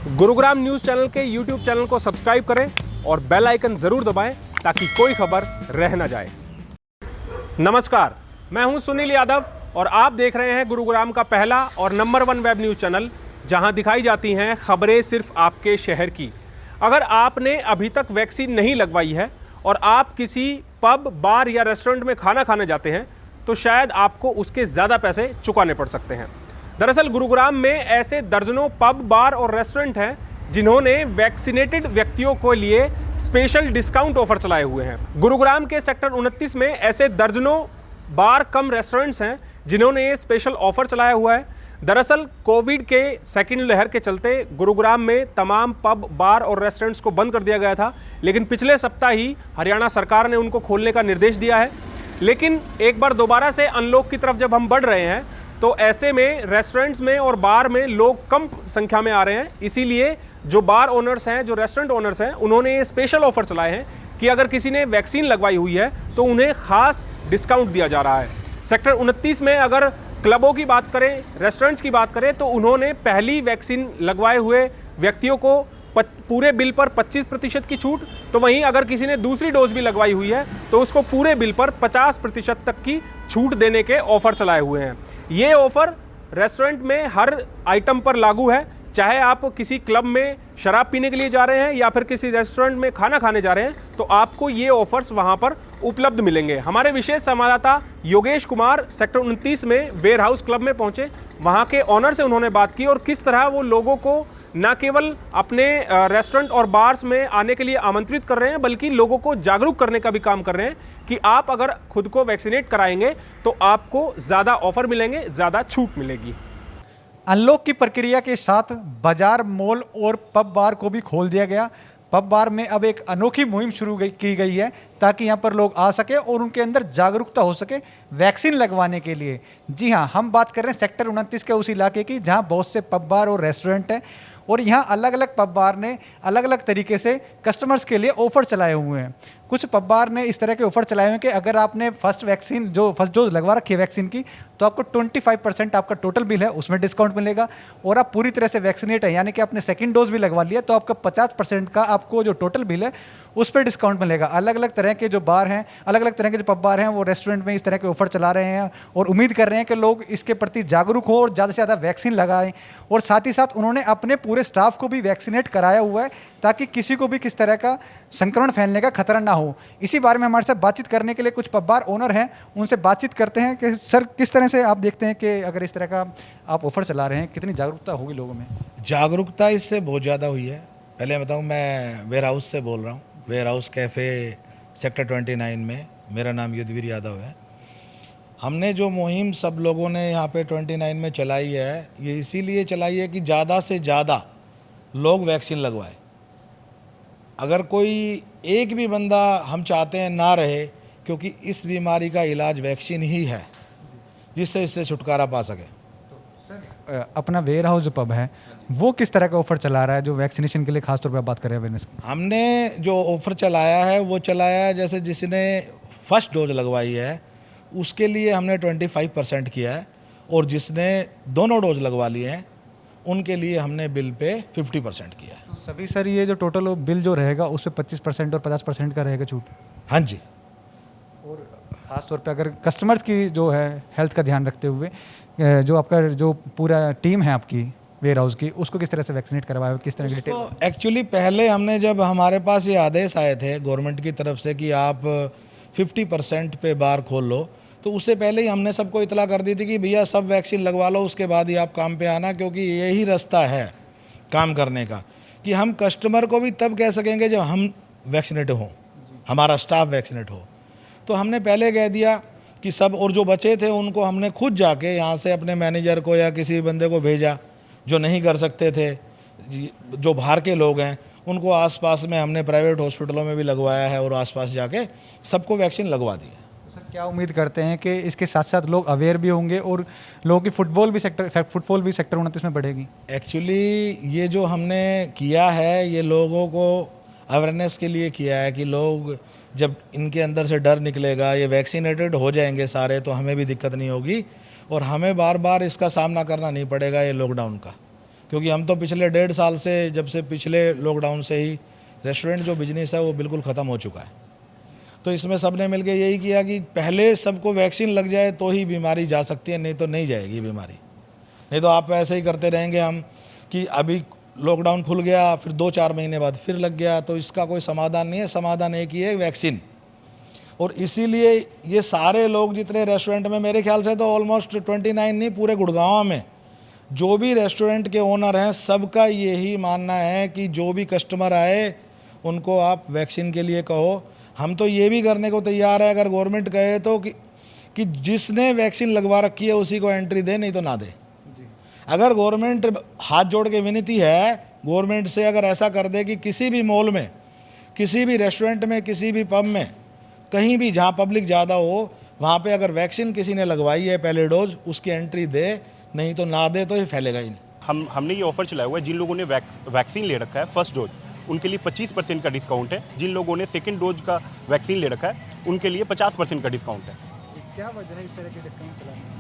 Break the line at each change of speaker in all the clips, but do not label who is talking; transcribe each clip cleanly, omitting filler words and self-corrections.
Gurugram news channel के YouTube channel को subscribe करें और बेल आइकन जरूर दबाएं ताकि कोई खबर रह न जाए। नमस्कार, मैं हूं सुनील यादव और आप देख रहे हैं गुरुग्राम का पहला और नंबर 1 वेब न्यूज चैनल, जहां दिखाई जाती हैं खबरें सिर्फ आपके शहर की। अगर आपने अभी तक वैक्सीन नहीं लगवाई है और आप किसी पब, बार या रेस्टोरेंट में खाना खाने जाते हैं तो शायद आपको उसके ज़्यादा पैसे चुकाने पड़ सकते हैं। दरअसल गुरुग्राम में ऐसे दर्जनों पब, बार और रेस्टोरेंट हैं जिन्होंने वैक्सीनेटेड व्यक्तियों को लिए स्पेशल डिस्काउंट ऑफर चलाए हुए हैं। गुरुग्राम के सेक्टर 29 में ऐसे दर्जनों बार कम रेस्टोरेंट्स हैं जिन्होंने ये स्पेशल ऑफर चलाया हुआ है। दरअसल कोविड के सेकेंड लहर के चलते गुरुग्राम में तमाम पब, बार और रेस्टोरेंट्स को बंद कर दिया गया था, लेकिन पिछले सप्ताह ही हरियाणा सरकार ने उनको खोलने का निर्देश दिया है। लेकिन एक बार दोबारा से अनलॉक की तरफ जब हम बढ़ रहे हैं तो ऐसे में रेस्टोरेंट्स में और बार में लोग कम संख्या में आ रहे हैं। इसीलिए जो बार ओनर्स हैं, जो रेस्टोरेंट ओनर्स हैं, उन्होंने ये स्पेशल ऑफर चलाए हैं कि अगर किसी ने वैक्सीन लगवाई हुई है तो उन्हें खास डिस्काउंट दिया जा रहा है। सेक्टर 29 में अगर क्लबों की बात करें, रेस्टोरेंट्स की बात करें तो उन्होंने पहली वैक्सीन लगवाए हुए व्यक्तियों को पूरे बिल पर 25% की छूट, तो वहीं अगर किसी ने दूसरी डोज भी लगवाई हुई है तो उसको पूरे बिल पर 50% तक की छूट देने के ऑफर चलाए हुए हैं। ये ऑफर रेस्टोरेंट में हर आइटम पर लागू है, चाहे आप किसी क्लब में शराब पीने के लिए जा रहे हैं या फिर किसी रेस्टोरेंट में खाना खाने जा रहे हैं तो आपको ये ऑफर्स वहां पर उपलब्ध मिलेंगे। हमारे विशेष संवाददाता योगेश कुमार सेक्टर 29 में वेयर हाउस क्लब में पहुंचे, वहां के ऑनर से उन्होंने बात की और किस तरह वो लोगों को न केवल अपने रेस्टोरेंट और बार्स में आने के लिए आमंत्रित कर रहे हैं बल्कि लोगों को जागरूक करने का भी काम कर रहे हैं कि आप अगर खुद को वैक्सीनेट कराएंगे तो आपको ज़्यादा ऑफर मिलेंगे, ज़्यादा छूट मिलेगी।
अनलॉक की प्रक्रिया के साथ बाजार, मॉल और पब बार को भी खोल दिया गया। पब बार में अब एक अनोखी मुहिम शुरू की गई है ताकि यहाँ पर लोग आ सके और उनके अंदर जागरूकता हो सके वैक्सीन लगवाने के लिए। जी हाँ, हम बात कर रहे हैं सेक्टर 29 के उस इलाके की जहाँ बहुत से पब बार और रेस्टोरेंट हैं और यहाँ अलग अलग पब बार ने अलग अलग तरीके से कस्टमर्स के लिए ऑफ़र चलाए हुए हैं। कुछ पब बार ने इस तरह के ऑफ़र चलाए हुए हैं कि अगर आपने फर्स्ट डोज लगवा रखी है वैक्सीन की तो आपको 25% आपका टोटल बिल है उसमें डिस्काउंट मिलेगा, और आप पूरी तरह से वैक्सीनेट है यानी कि आपने सेकंड डोज भी लगवा लिया तो आपका 50% का आपको जो टोटल बिल है उस पर डिस्काउंट मिलेगा। अलग अलग तरह के जो बार हैं, अलग अलग तरह के जो पब बार हैं वो रेस्टोरेंट में इस तरह के ऑफ़र चला रहे हैं और उम्मीद कर रहे हैं कि लोग इसके प्रति जागरूक हो और ज़्यादा से ज़्यादा वैक्सीन लगाएं। और साथ ही साथ उन्होंने अपने पूरे स्टाफ को भी वैक्सीनेट कराया हुआ है ताकि किसी को भी किस तरह का संक्रमण फैलने का खतरा ना हो। इसी बारे में हमारे साथ बातचीत करने के लिए कुछ पब बार ओनर हैं, उनसे बातचीत करते हैं कि सर किस तरह से आप देखते हैं कि अगर इस तरह का आप ऑफर चला रहे हैं कितनी जागरूकता होगी लोगों में?
जागरूकता इससे बहुत ज़्यादा हुई है। पहले बताऊं, मैं वेयर हाउस से बोल रहा हूं, वेयर हाउस कैफ़े सेक्टर 29 में। मेरा नाम युद्धवीर यादव है। हमने जो मुहिम सब लोगों ने यहाँ पे 29 में चलाई है, ये इसीलिए चलाई है कि ज़्यादा से ज़्यादा लोग वैक्सीन लगवाए। अगर कोई एक भी बंदा, हम चाहते हैं ना रहे, क्योंकि इस बीमारी का इलाज वैक्सीन ही है जिससे इससे छुटकारा पा सके।
सर, अपना वेयर हाउस जो पब है वो किस तरह का ऑफर चला रहा है जो वैक्सीनेशन के लिए खास तौर पर बात करें अवेयरनेस की?
हमने जो ऑफ़र चलाया है वो चलाया है, जैसे जिसने फर्स्ट डोज लगवाई है उसके लिए हमने 25% किया है, और जिसने दोनों डोज लगवा लिए हैं उनके लिए हमने बिल पे 50% किया है।
तो सभी सर ये जो टोटल बिल जो रहेगा उस पर 25% और 50% का रहेगा छूट?
हाँ जी।
और ख़ास तौर पे अगर कस्टमर्स की जो है हेल्थ का ध्यान रखते हुए जो आपका जो पूरा टीम है आपकी वेयर हाउस की, उसको किस तरह से वैक्सीनेट करवाया, किस तरह की डिटेल?
तो एक्चुअली पहले हमने, जब हमारे पास ये आदेश आए थे गवर्नमेंट की तरफ से कि आप 50% पे बार खोल लो, तो उससे पहले ही हमने सबको इतला कर दी थी कि भैया सब वैक्सीन लगवा लो, उसके बाद ही आप काम पे आना, क्योंकि यही रास्ता है काम करने का कि हम कस्टमर को भी तब कह सकेंगे जब हम वैक्सीनेट हों, हमारा स्टाफ वैक्सीनेट हो। तो हमने पहले कह दिया कि सब, और जो बचे थे उनको हमने खुद जाके यहाँ से अपने मैनेजर को या किसी बंदे को भेजा जो नहीं कर सकते थे, जो बाहर के लोग हैं उनको आसपास में हमने प्राइवेट हॉस्पिटलों में भी लगवाया है और आसपास जाके सबको वैक्सीन लगवा दी है।
सर, क्या उम्मीद करते हैं कि इसके साथ साथ लोग अवेयर भी होंगे और लोगों की फुटफॉल भी सेक्टर 29 में बढ़ेगी?
एक्चुअली ये जो हमने किया है ये लोगों को अवेयरनेस के लिए किया है कि लोग, जब इनके अंदर से डर निकलेगा, ये वैक्सीनेटेड हो जाएंगे सारे, तो हमें भी दिक्कत नहीं होगी और हमें बार बार इसका सामना करना नहीं पड़ेगा ये लॉकडाउन का। क्योंकि हम तो पिछले 1.5 साल से, जब से पिछले लॉकडाउन से ही रेस्टोरेंट जो बिजनेस है वो बिल्कुल ख़त्म हो चुका है। तो इसमें सब ने मिलकर यही किया कि पहले सबको वैक्सीन लग जाए तो ही बीमारी जा सकती है, नहीं तो नहीं जाएगी बीमारी। नहीं तो आप ऐसे ही करते रहेंगे हम कि अभी लॉकडाउन खुल गया, फिर 2-4 महीने बाद फिर लग गया, तो इसका कोई समाधान नहीं है। समाधान एक ही है, वैक्सीन। और इसीलिए ये सारे लोग जितने रेस्टोरेंट में, मेरे ख्याल से तो ऑलमोस्ट 29 नहीं, पूरे गुड़गांव में जो भी रेस्टोरेंट के ओनर हैं सबका यही मानना है कि जो भी कस्टमर आए उनको आप वैक्सीन के लिए कहो। हम तो ये भी करने को तैयार है, अगर गवर्नमेंट कहे तो कि जिसने वैक्सीन लगवा रखी है उसी को एंट्री दे, नहीं तो ना दे। अगर गवर्नमेंट, हाथ जोड़ के विनती है गवर्नमेंट से, अगर ऐसा कर दे कि किसी भी मॉल में, किसी भी रेस्टोरेंट में, किसी भी पब में, कहीं भी जहाँ पब्लिक ज़्यादा हो, वहाँ पे अगर वैक्सीन किसी ने लगवाई है पहले डोज, उसकी एंट्री दे, नहीं तो ना दे, तो ये फैलेगा ही नहीं।
हमने ये ऑफर चलाया हुआ है, जिन लोगों ने वैक्सीन ले रखा है फर्स्ट डोज, उनके लिए 25% का डिस्काउंट है। जिन लोगों ने सेकंड डोज का वैक्सीन ले रखा है उनके लिए 50% का डिस्काउंट है।
क्या वजह है इस तरह के डिस्काउंट चलाने?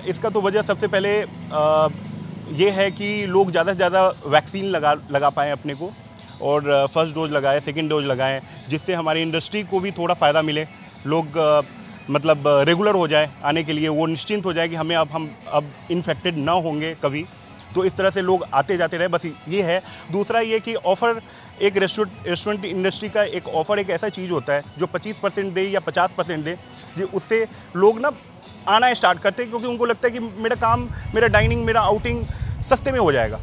इसका तो वजह सबसे पहले ये है कि लोग ज़्यादा से ज़्यादा वैक्सीन लगा पाएँ अपने को, और फर्स्ट डोज लगाए, सेकंड डोज लगाएं, जिससे हमारी इंडस्ट्री को भी थोड़ा फ़ायदा मिले। लोग मतलब रेगुलर हो जाए आने के लिए, वो निश्चिंत हो जाए कि हम अब इन्फेक्टेड ना होंगे कभी। तो इस तरह से लोग आते जाते रहे, बस ये है। दूसरा ये कि ऑफ़र, एक रेस्टोरेंट इंडस्ट्री का एक ऑफ़र एक ऐसा चीज़ होता है जो 25% दे या 50% दे, उससे लोग ना आना स्टार्ट करते हैं, क्योंकि उनको लगता है कि मेरा डाइनिंग, मेरा आउटिंग सस्ते में हो जाएगा।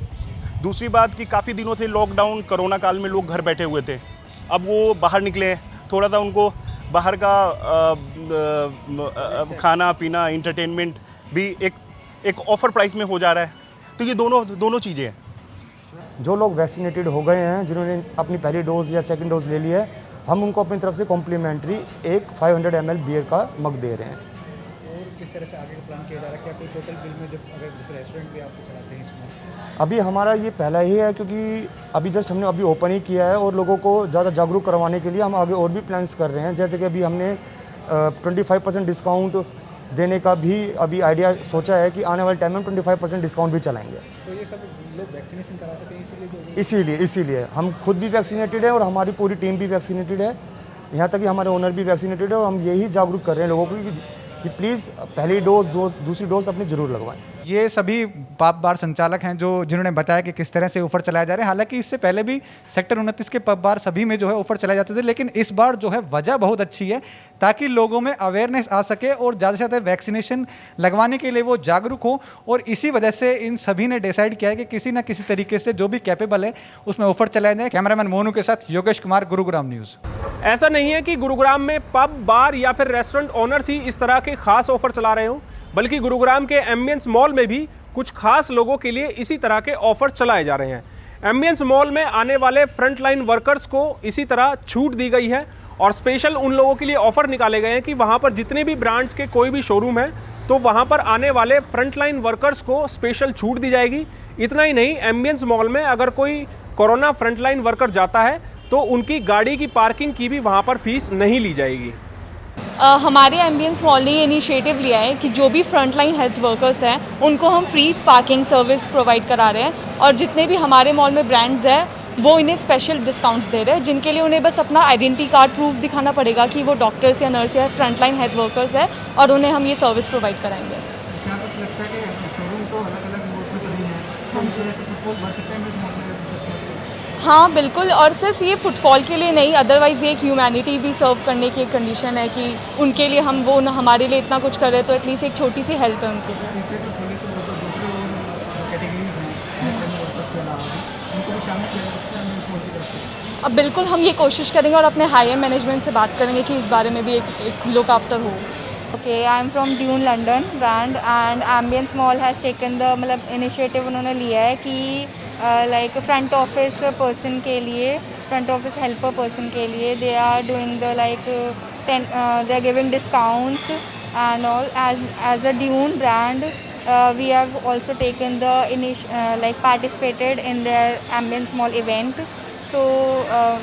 दूसरी बात कि काफ़ी दिनों से लॉकडाउन, कोरोना काल में लोग घर बैठे हुए थे, अब वो बाहर निकले, थोड़ा सा उनको बाहर का खाना पीना, इंटरटेनमेंट भी एक ऑफ़र प्राइस में हो जा रहा है। तो ये दोनों चीज़ें हैं।
जो लोग वैक्सीनेटेड हो गए हैं, जिन्होंने अपनी पहली डोज या सेकंड डोज ले ली है, हम उनको अपनी तरफ से कॉम्प्लीमेंट्री एक 500 ml बियर का मग दे रहे हैं।
और किस तरह से आगे का प्लान किया जा रहा है? क्या कोई टोटल बिल में, जब अगर जैसे रेस्टोरेंट भी आपको चलाते हैं इसमें?
अभी हमारा ये पहला ही है, क्योंकि अभी जस्ट हमने अभी ओपन ही किया है, और लोगों को ज़्यादा जागरूक करवाने के लिए हम आगे और भी प्लान्स कर रहे हैं। जैसे कि अभी हमने 25% डिस्काउंट देने का भी अभी आइडिया सोचा है कि आने वाले टाइम में 25% डिस्काउंट भी चलाएंगे।
तो ये सब लोग वैक्सीनेशन करा सकें,
इसीलिए हम खुद भी वैक्सीनेटेड है और हमारी पूरी टीम भी वैक्सीनेटेड है। यहाँ तक कि हमारे ओनर भी वैक्सीनेटेड है, और हम यही जागरूक कर रहे हैं लोगों को कि प्लीज़ पहली डोज, दूसरी डोज अपनी ज़रूर लगवाएं।
ये सभी पब बार संचालक हैं जिन्होंने बताया कि किस तरह से ऑफर चलाए जा रहे हैं। हालांकि इससे पहले भी सेक्टर 29 के पब बार सभी में जो है ऑफर चलाए जाते थे, लेकिन इस बार जो है वजह बहुत अच्छी है, ताकि लोगों में अवेयरनेस आ सके और ज़्यादा से ज़्यादा वैक्सीनेशन लगवाने के लिए वो जागरूक हो। और इसी वजह से इन सभी ने डिसाइड किया है कि किसी न किसी तरीके से जो भी कैपेबल है उसमें ऑफर चलाया जाए। कैमरामैन मोनू के साथ योगेश कुमार, गुरुग्राम न्यूज़।
ऐसा नहीं है कि गुरुग्राम में पब, बार या फिर रेस्टोरेंट ओनर्स ही इस तरह के खास ऑफर चला रहे हो, बल्कि गुरुग्राम के एम्बियंस मॉल में भी कुछ खास लोगों के लिए इसी तरह के ऑफर चलाए जा रहे हैं। एम्बियंस मॉल में आने वाले फ्रंटलाइन वर्कर्स को इसी तरह छूट दी गई है, और स्पेशल उन लोगों के लिए ऑफर निकाले गए हैं कि वहां पर जितने भी ब्रांड्स के कोई भी शोरूम है, तो वहां पर आने वाले फ्रंटलाइन वर्कर्स को स्पेशल छूट दी जाएगी। इतना ही नहीं, एम्बियंस मॉल में अगर कोई कोरोना फ्रंटलाइन वर्कर जाता है तो उनकी गाड़ी की पार्किंग की भी वहाँ पर फीस नहीं ली जाएगी।
हमारे एम्बियंस मॉल ने ये इनिशिएटिव लिया है कि जो भी फ्रंटलाइन हेल्थ वर्कर्स हैं उनको हम फ्री पार्किंग सर्विस प्रोवाइड करा रहे हैं, और जितने भी हमारे मॉल में ब्रांड्स हैं वो इन्हें स्पेशल डिस्काउंट्स दे रहे हैं, जिनके लिए उन्हें बस अपना आइडेंटिटी कार्ड प्रूफ दिखाना पड़ेगा कि वो डॉक्टर्स या नर्स या फ्रंटलाइन हेल्थ वर्कर्स है, और उन्हें हम ये सर्विस प्रोवाइड कराएंगे।
क्या कुछ लगता है कि शोरूम तो अलग-अलग मोड्स में सभी हैं, तो इस वजह से फुटफॉल बढ़ सकता है इस मॉल में?
हाँ बिल्कुल, और सिर्फ ये फुटफॉल के लिए नहीं, अदरवाइज़ ये एक ह्यूमैनिटी भी सर्व करने की एक कंडीशन है कि उनके लिए हम वो हमारे लिए इतना कुछ कर रहे हैं, तो एटलीस्ट एक छोटी सी हेल्प है उनके लिए।
पीछे तो थोड़ी सी दूसरे कैटेगरीज हैं वर्कर्स के अलावा भी, उनको भी शामिल किया जा सकता है इस मॉल की तरफ से?
अब बिल्कुल हम ये कोशिश करेंगे और अपने हायर मैनेजमेंट से बात करेंगे कि इस बारे में भी एक लुक आफ्टर हो।
Okay, I am from Dune London brand and Ambience Mall has taken the मतलब initiative उन्होंने लिया है कि like front office person के लिए, front office helper person के लिए they are doing the like they are giving discounts and all. As a Dune brand we have also taken the like participated in their Ambience Mall event, so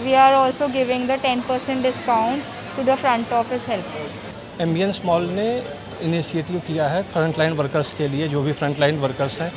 we are also giving the 10% discount to the front office helpers.
Ambience mall ने initiative किया है frontline workers के लिए, जो भी frontline workers हैं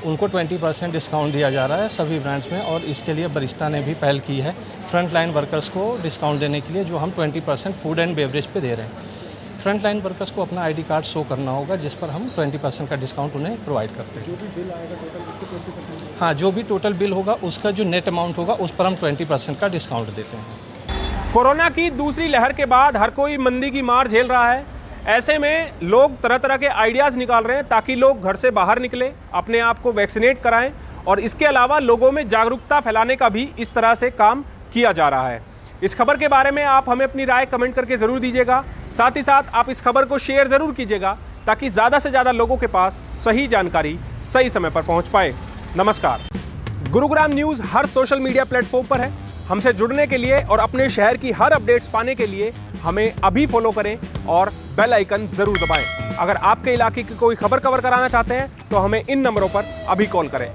उनको 20% discount दिया जा रहा है सभी ब्रांड्स में, और इसके लिए बरिस्ता ने भी पहल की है फ्रंट लाइन वर्कर्स को डिस्काउंट देने के लिए, जो हम 20% फूड एंड बेवरेज पे दे रहे हैं। फ्रंट लाइन वर्कर्स को अपना आईडी कार्ड शो करना होगा, जिस पर हम 20% का डिस्काउंट उन्हें प्रोवाइड करते हैं। जो भी बिल आएगा टोटल, हाँ, जो भी टोटल बिल होगा उसका जो नेट अमाउंट होगा उस पर हम 20% का डिस्काउंट देते हैं।
कोरोना की दूसरी लहर के बाद हर कोई मंदी की मार झेल रहा है। ऐसे में लोग तरह तरह के आइडियाज़ निकाल रहे हैं ताकि लोग घर से बाहर निकले, अपने आप को वैक्सीनेट कराएं, और इसके अलावा लोगों में जागरूकता फैलाने का भी इस तरह से काम किया जा रहा है। इस खबर के बारे में आप हमें अपनी राय कमेंट करके ज़रूर दीजिएगा। साथ ही साथ आप इस खबर को शेयर ज़रूर कीजिएगा ताकि ज़्यादा से ज़्यादा लोगों के पास सही जानकारी सही समय पर पहुँच पाए। नमस्कार। गुरुग्राम न्यूज़ हर सोशल मीडिया प्लेटफॉर्म पर है। हमसे जुड़ने के लिए और अपने शहर की हर अपडेट्स पाने के लिए हमें अभी फॉलो करें और बेल आइकन ज़रूर दबाएं। अगर आपके इलाके की कोई खबर कवर कराना चाहते हैं तो हमें इन नंबरों पर अभी कॉल करें।